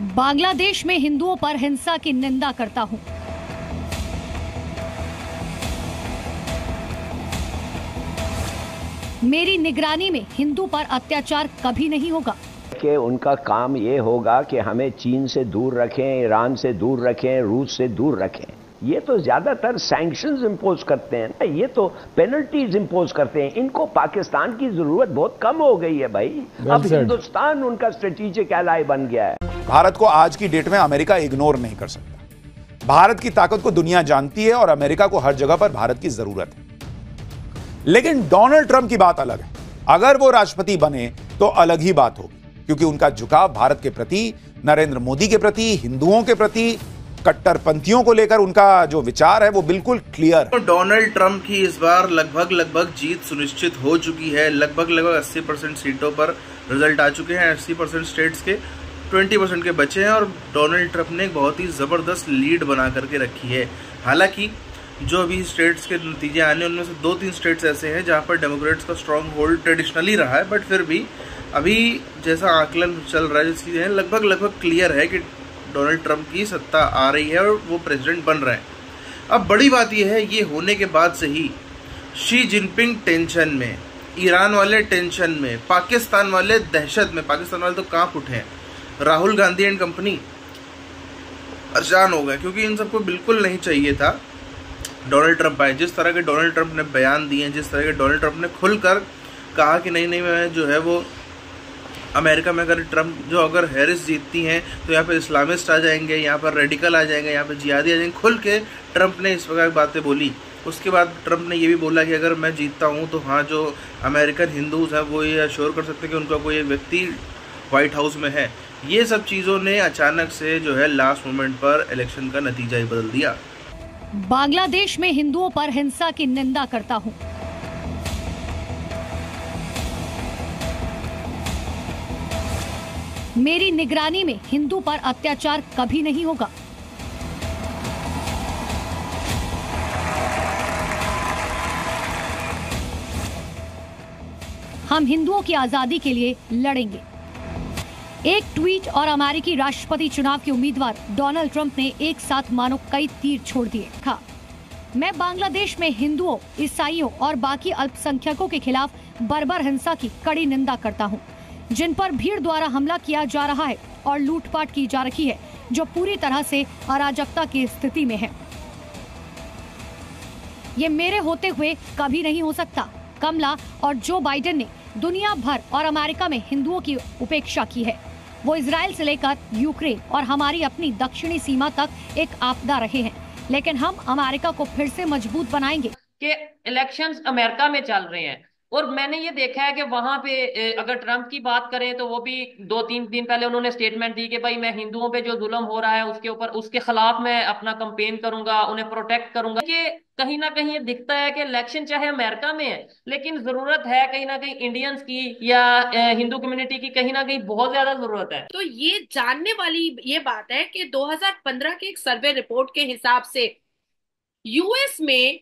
बांग्लादेश में हिंदुओं पर हिंसा की निंदा करता हूं। मेरी निगरानी में हिंदू पर अत्याचार कभी नहीं होगा। कि उनका काम ये होगा कि हमें चीन से दूर रखें, ईरान से दूर रखें, रूस से दूर रखें। ये तो ज्यादातर सैंक्शंस इंपोज करते हैं ना, ये तो पेनल्टीज इंपोज करते हैं। इनको पाकिस्तान की जरूरत बहुत कम हो गई है भाई। अब हिंदुस्तान उनका स्ट्रेटेजिक एलाय बन गया है। भारत को आज की डेट में अमेरिका इग्नोर नहीं कर सकता। भारत की ताकत को दुनिया जानती है और अमेरिका को हर जगह पर भारत की जरूरत है। लेकिन डोनाल्ड ट्रंप की बात अलग है। अगर वो राष्ट्रपति बने तो अलग ही बात होगी, क्योंकि उनका झुकाव भारत के प्रति, नरेंद्र मोदी के प्रति, हिंदुओं के प्रति, कट्टरपंथियों को लेकर उनका जो विचार है वो बिल्कुल क्लियर है। तो डोनाल्ड ट्रंप की इस बार लगभग जीत सुनिश्चित हो चुकी है। लगभग 80% सीटों पर रिजल्ट आ चुके हैं। 80% स्टेट्स के 20% के बचे हैं और डोनाल्ड ट्रंप ने एक बहुत ही जबरदस्त लीड बना करके रखी है। हालांकि जो अभी स्टेट्स के नतीजे आने उनमें से 2-3 स्टेट्स ऐसे हैं जहां पर डेमोक्रेट्स का स्ट्रांग होल्ड ट्रेडिशनली रहा है, बट फिर भी अभी जैसा आकलन चल रहा है, जिस चीजें लगभग क्लियर है कि डोनाल्ड ट्रंप की सत्ता आ रही है और वो प्रेसिडेंट बन रहे हैं। अब बड़ी बात यह है, ये होने के बाद से ही शी जिनपिंग टेंशन में, ईरान वाले टेंशन में, पाकिस्तान वाले दहशत में। पाकिस्तान वाले तो कांप उठे हैं। राहुल गांधी एंड कंपनी परेशान हो गए, क्योंकि इन सबको बिल्कुल नहीं चाहिए था डोनाल्ड ट्रंप आए। जिस तरह के डोनाल्ड ट्रंप ने बयान दिए हैं, जिस तरह के डोनाल्ड ट्रंप ने खुलकर कहा कि नहीं मैं जो है वो अमेरिका में अगर हैरिस जीतती हैं तो यहाँ पे इस्लामिस्ट आ जाएंगे, यहाँ पर रेडिकल आ जाएंगे, यहाँ पे जिहादी आ जाएंगे। खुल के ट्रंप ने इस प्रकार की बातें बोली। उसके बाद ट्रंप ने ये भी बोला कि अगर मैं जीतता हूँ तो हाँ, जो अमेरिकन हिंदूज हैं वो ये अश्योर कर सकते हैं कि उनका कोई एक व्यक्ति व्हाइट हाउस में है। ये सब चीज़ों ने अचानक से जो है लास्ट मोमेंट पर इलेक्शन का नतीजा ही बदल दिया। बांग्लादेश में हिंदुओं पर हिंसा की निंदा करता हूं। मेरी निगरानी में हिंदू पर अत्याचार कभी नहीं होगा। हम हिंदुओं की आजादी के लिए लड़ेंगे। एक ट्वीट और अमेरिकी राष्ट्रपति चुनाव के उम्मीदवार डोनाल्ड ट्रंप ने एक साथ मानो कई तीर छोड़ दिए। कहा, मैं बांग्लादेश में हिंदुओं, ईसाइयों और बाकी अल्पसंख्यकों के खिलाफ बर्बर हिंसा की कड़ी निंदा करता हूं, जिन पर भीड़ द्वारा हमला किया जा रहा है और लूटपाट की जा रही है, जो पूरी तरह से अराजकता की स्थिति में है। ये मेरे होते हुए कभी नहीं हो सकता। कमला और जो बाइडेन ने दुनिया भर और अमेरिका में हिंदुओं की उपेक्षा की है। वो इजराइल से लेकर यूक्रेन और हमारी अपनी दक्षिणी सीमा तक एक आपदा रहे हैं, लेकिन हम अमेरिका को फिर से मजबूत बनाएंगे। कि इलेक्शंस अमेरिका में चल रहे हैं और मैंने ये देखा है कि वहां पे अगर ट्रंप की बात करें तो वो भी 2-3 दिन पहले उन्होंने स्टेटमेंट दी कि भाई मैं हिंदुओं पे जो जुल्म हो रहा है उसके खिलाफ मैं अपना कैंपेन करूंगा, उन्हें प्रोटेक्ट करूंगा। कि कहीं ना कहीं ये दिखता है कि इलेक्शन चाहे अमेरिका में है, लेकिन जरूरत है कहीं ना कहीं इंडियंस की या हिंदू कम्युनिटी की कहीं ना कहीं बहुत ज्यादा जरूरत है। तो ये जानने वाली ये बात है कि 2015 के एक सर्वे रिपोर्ट के हिसाब से यूएस में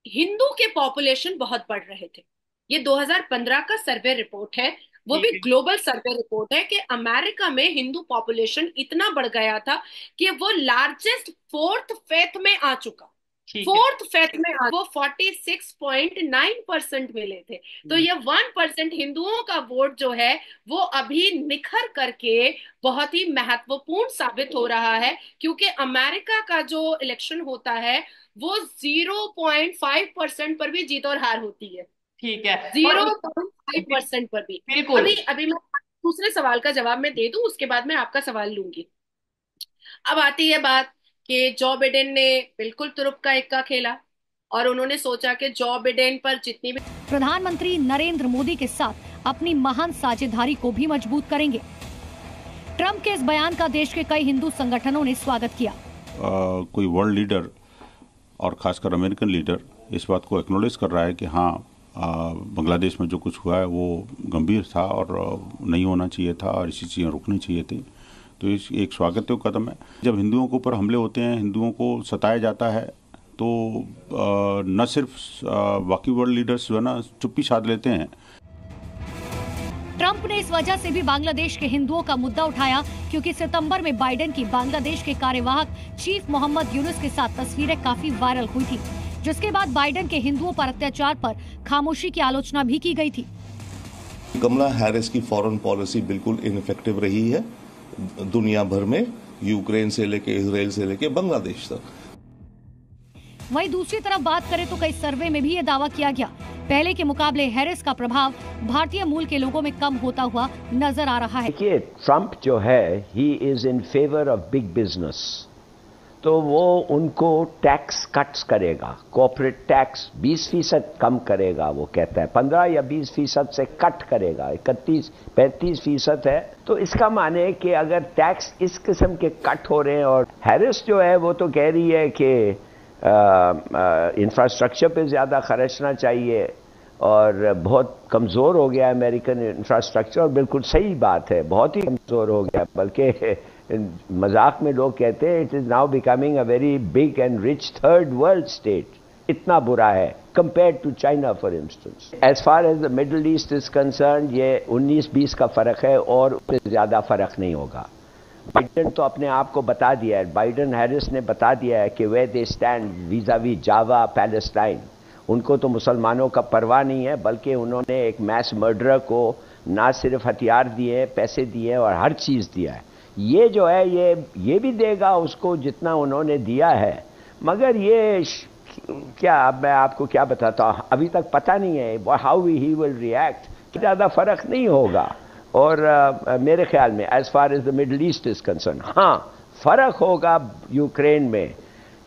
हिंदू के पॉपुलेशन बहुत बढ़ रहे थे। ये 2015 का सर्वे रिपोर्ट है, वो भी ग्लोबल सर्वे रिपोर्ट है कि अमेरिका में हिंदू पॉपुलेशन इतना बढ़ गया था कि वो लार्जेस्ट 4th फेथ में आ चुका। 4th फेथ में वो 46.9% मिले थे। तो ये 1% हिंदुओं का वोट जो है वो अभी निखर करके बहुत ही महत्वपूर्ण साबित हो रहा है, क्योंकि अमेरिका का जो इलेक्शन होता है वो 0.5% पर भी जीत और हार होती है। ठीक है, 0.5% पर भी। बिल्कुल। अभी मैं दूसरे सवाल का जवाब मैं दे दूं, उसके बाद मैं आपका सवाल लूंगी। अब आती है बात कि जो बिडेन ने बिल्कुल तुरुप का इक्का खेला और उन्होंने सोचा कि जो बिडेन पर जितनी भी प्रधानमंत्री नरेंद्र मोदी के साथ अपनी महान साझेदारी को भी मजबूत करेंगे। ट्रंप के इस बयान का देश के कई हिंदू संगठनों ने स्वागत किया। कोई वर्ल्ड लीडर और खासकर अमेरिकन लीडर इस बात को एक्नॉलेज कर रहा है कि हाँ, बांग्लादेश में जो कुछ हुआ है वो गंभीर था और नहीं होना चाहिए था और इसी चीज़ें रुकनी चाहिए थी। तो इस एक स्वागत कदम है। जब हिंदुओं के ऊपर हमले होते हैं, हिंदुओं को सताया जाता है, तो न सिर्फ बाकी वर्ल्ड लीडर्स जो है ना चुप्पी साध लेते हैं। ट्रंप ने इस वजह से भी बांग्लादेश के हिंदुओं का मुद्दा उठाया क्योंकि सितंबर में बाइडेन की बांग्लादेश के कार्यवाहक चीफ मोहम्मद यूनुस के साथ तस्वीरें काफी वायरल हुई थी, जिसके बाद बाइडेन के हिंदुओं पर अत्याचार पर खामोशी की आलोचना भी की गई थी। कमला हैरिस की फॉरेन पॉलिसी बिल्कुल इनफेक्टिव रही है दुनिया भर में, यूक्रेन से लेके इजराइल से लेके बांग्लादेश तक। वहीं दूसरी तरफ बात करें तो कई सर्वे में भी ये दावा किया गया, पहले के मुकाबले हैरिस का प्रभाव भारतीय मूल के लोगों में कम होता हुआ नजर आ रहा है। देखिए, ट्रंप जो है he is in favour of big business, तो वो उनको टैक्स कट्स करेगा, कॉर्पोरेट टैक्स 20% कम करेगा, वो कहता है 15 या 20% से कट करेगा, 31-35% है। तो इसका माने है कि अगर टैक्स इस किस्म के कट हो रहे हैं, और हैरिस जो है वो तो कह रही है कि इंफ्रास्ट्रक्चर पे ज़्यादा खर्चना चाहिए और बहुत कमज़ोर हो गया अमेरिकन इंफ्रास्ट्रक्चर, और बिल्कुल सही बात है, बहुत ही कमज़ोर हो गया, बल्कि मजाक में लोग कहते हैं it is now becoming a very big and rich third world state, इतना बुरा है compared to China for instance. As far as the Middle East is concern, ये 19-20 का फ़र्क है और उससे ज़्यादा फ़र्क नहीं होगा। बाइडेन तो अपने आप को बता दिया है, बाइडेन हैरिस ने बता दिया है कि वे दे स्टैंड वीज़ावी जावा पैलेस्टाइन। उनको तो मुसलमानों का परवाह नहीं है, बल्कि उन्होंने एक मैस मर्डरर को ना सिर्फ हथियार दिए, पैसे दिए और हर चीज़ दिया है। ये जो है ये भी देगा उसको जितना उन्होंने दिया है, मगर ये क्या, अब मैं आपको क्या बताता हूँ, अभी तक पता नहीं है हाउ ही विल रिएक्ट, ज़्यादा फ़र्क नहीं होगा। और मेरे ख्याल में as far as the Middle East is concern, हाँ फर्क होगा यूक्रेन में।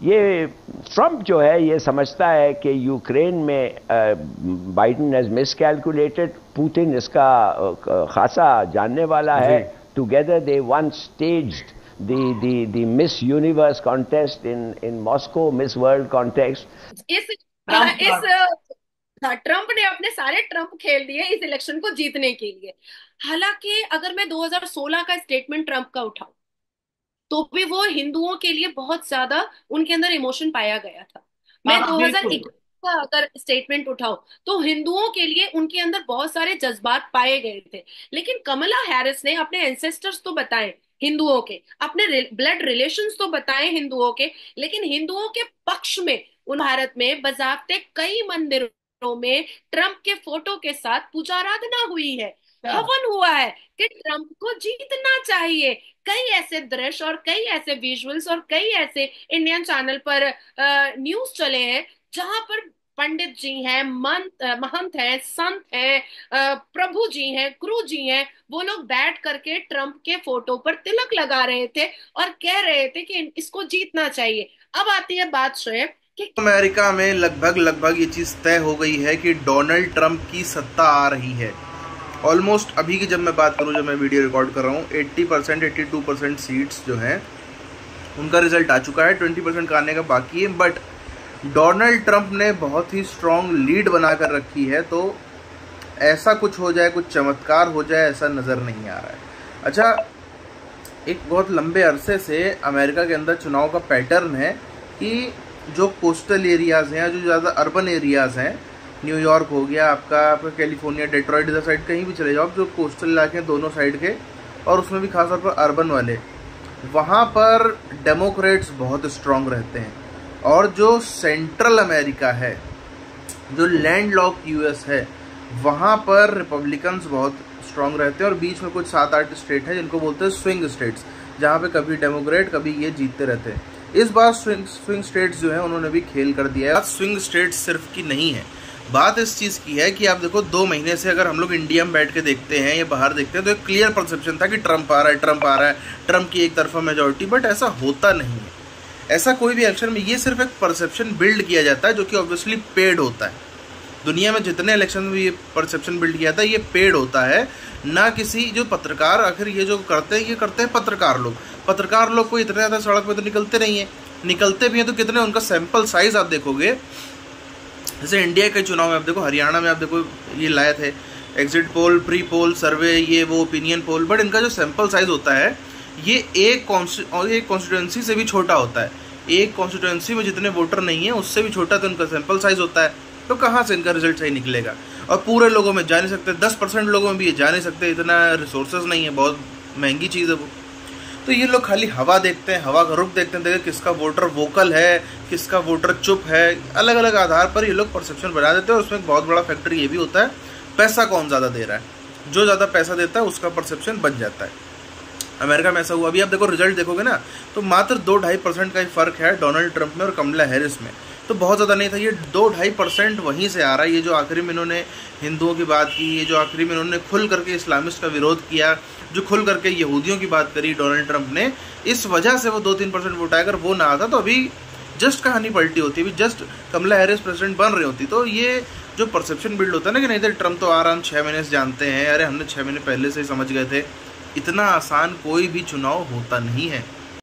ये ट्रंप जो है ये समझता है कि यूक्रेन में बाइडेन हैज मिसकैलकुलेटेड, पुतिन इसका खासा जानने वाला है। Together they once staged the Miss Universe contest in Moscow, Miss World contest. Trump ने अपने सारे ट्रंप खेल दिए इस इलेक्शन को जीतने के लिए। हालांकि अगर मैं 2016 का स्टेटमेंट ट्रंप का उठाऊं तो भी वो हिंदुओं के लिए बहुत ज्यादा उनके अंदर इमोशन पाया गया था। मैं 2021 का अगर स्टेटमेंट उठाऊं तो हिंदुओं के लिए उनके अंदर बहुत सारे जज्बात पाए गए थे। लेकिन कमला हैरिस ने अपने एंसेस्टर्स तो बताए हिंदुओं के, अपने ब्लड रिलेशंस तो बताए हिंदुओं के, लेकिन हिंदुओं के पक्ष में उन भारत में बजाते कई मंदिरों में ट्रंप के फोटो के साथ पूजाराधना हुई है, हवन हुआ है कि ट्रंप को जीतना चाहिए। कई ऐसे दृश्य और कई ऐसे विजुअल्स और कई ऐसे इंडियन चैनल पर न्यूज चले हैं जहां पर पंडित जी हैं, महंत हैं, संत हैं, प्रभु जी हैं, गुरु जी हैं, वो लोग बैठ करके ट्रंप के फोटो पर तिलक लगा रहे थे और कह रहे थे कि इसको जीतना चाहिए। अब आती है बात शोएब कि अमेरिका में लगभग ये चीज तय हो गई है कि डोनाल्ड ट्रंप की सत्ता आ रही है। ऑलमोस्ट अभी की जब मैं बात करूं, जब मैं वीडियो रिकॉर्ड कर रहा हूं, 80% 82% सीट्स जो हैं उनका रिजल्ट आ चुका है, 20% का आने का बाकी है। बट डोनाल्ड ट्रंप ने बहुत ही स्ट्रॉन्ग लीड बनाकर रखी है, तो ऐसा कुछ हो जाए, कुछ चमत्कार हो जाए, ऐसा नज़र नहीं आ रहा है। अच्छा, एक बहुत लंबे अरसे से अमेरिका के अंदर चुनाव का पैटर्न है कि जो कोस्टल एरियाज़ हैं, जो ज़्यादा अर्बन एरियाज़ हैं, न्यूयॉर्क हो गया आपका कैलिफोर्निया, डेट्रॉइट, इधर साइड कहीं भी चले जाओ, जो कोस्टल इलाके हैं दोनों साइड के, और उसमें भी खासतौर पर अर्बन वाले, वहाँ पर डेमोक्रेट्स बहुत स्ट्रांग रहते हैं। और जो सेंट्रल अमेरिका है, जो लैंडलॉक्ड यूएस है, वहाँ पर रिपब्लिकन्स बहुत स्ट्रांग रहते हैं। और बीच में कुछ 7-8 स्टेट हैं जिनको बोलते हैं स्विंग स्टेट्स, जहाँ पे कभी डेमोक्रेट कभी ये जीतते रहते हैं। इस बार स्विंग स्टेट्स जो है उन्होंने भी खेल कर दिया है। स्विंग स्टेट्स सिर्फ की नहीं है, बात इस चीज़ की है कि आप देखो 2 महीने से अगर हम लोग इंडिया में बैठ के देखते हैं या बाहर देखते हैं तो एक क्लियर परसेप्शन था कि ट्रंप आ रहा है, ट्रंप आ रहा है, ट्रंप की एक तरफा मेजॉरिटी। बट ऐसा होता नहीं है, ऐसा कोई भी इलेक्शन में, ये सिर्फ एक परसेप्शन बिल्ड किया जाता है जो कि ऑब्वियसली पेड होता है। दुनिया में जितने इलेक्शन में ये परसेप्शन बिल्ड किया था, ये पेड होता है, ना किसी जो पत्रकार, आखिर ये जो करते हैं, ये करते हैं पत्रकार लोग। पत्रकार लोग कोई इतने ज़्यादा सड़क पे तो निकलते नहीं है, निकलते भी हैं तो कितने, उनका सैंपल साइज आप देखोगे, जैसे इंडिया के चुनाव में आप देखो, हरियाणा में आप देखो, ये लाए थे एग्जिट पोल, प्री पोल, सर्वे, ये वो ओपिनियन पोल, बट इनका जो सैंपल साइज होता है ये एक कॉन्स्टिट्यूंसी से भी छोटा होता है। एक कॉन्स्टिट्यूंसी में जितने वोटर नहीं है उससे भी छोटा तो इनका सैंपल साइज होता है। तो कहाँ से इनका रिजल्ट सही निकलेगा? और पूरे लोगों में जा नहीं सकते, 10% लोगों में भी ये जा नहीं सकते, इतना रिसोर्सेज नहीं है, बहुत महंगी चीज़ है वो। तो ये लोग खाली हवा देखते हैं, हवा का रुख देखते हैं, देखें किसका वोटर वोकल है, किसका वोटर चुप है, अलग अलग आधार पर ये लोग परसेप्शन बना देते हैं। और उसमें एक बहुत बड़ा फैक्टर ये भी होता है, पैसा कौन ज़्यादा दे रहा है, जो ज़्यादा पैसा देता है उसका परसेप्शन बन जाता है। अमेरिका में ऐसा हुआ, अभी आप देखो रिजल्ट देखोगे ना, तो मात्र 2-2.5% का ही फर्क है डोनाल्ड ट्रंप में और कमला हैरिस में, तो बहुत ज़्यादा नहीं था। ये 2-2.5% वहीं से आ रहा है। ये जो आखिरी में इन्होंने हिंदुओं की बात की, ये जो आखिरी में इन्होंने खुल करके इस्लामिस्ट का विरोध किया, जो खुल करके यहूदियों की बात करी डोनाल्ड ट्रंप ने, इस वजह से वो 2-3% वोट आया। अगर वो ना आता तो अभी जस्ट कहानी पलटी होती, अभी जस्ट कमला हैरिस प्रेसिडेंट बन रही होती। तो ये जो परसेप्शन बिल्ड होता है ना कि नहीं तो ट्रंप तो आराम 6 महीने से जानते हैं, अरे हमने 6 महीने पहले से ही समझ गए थे, इतना आसान कोई भी चुनाव होता नहीं है।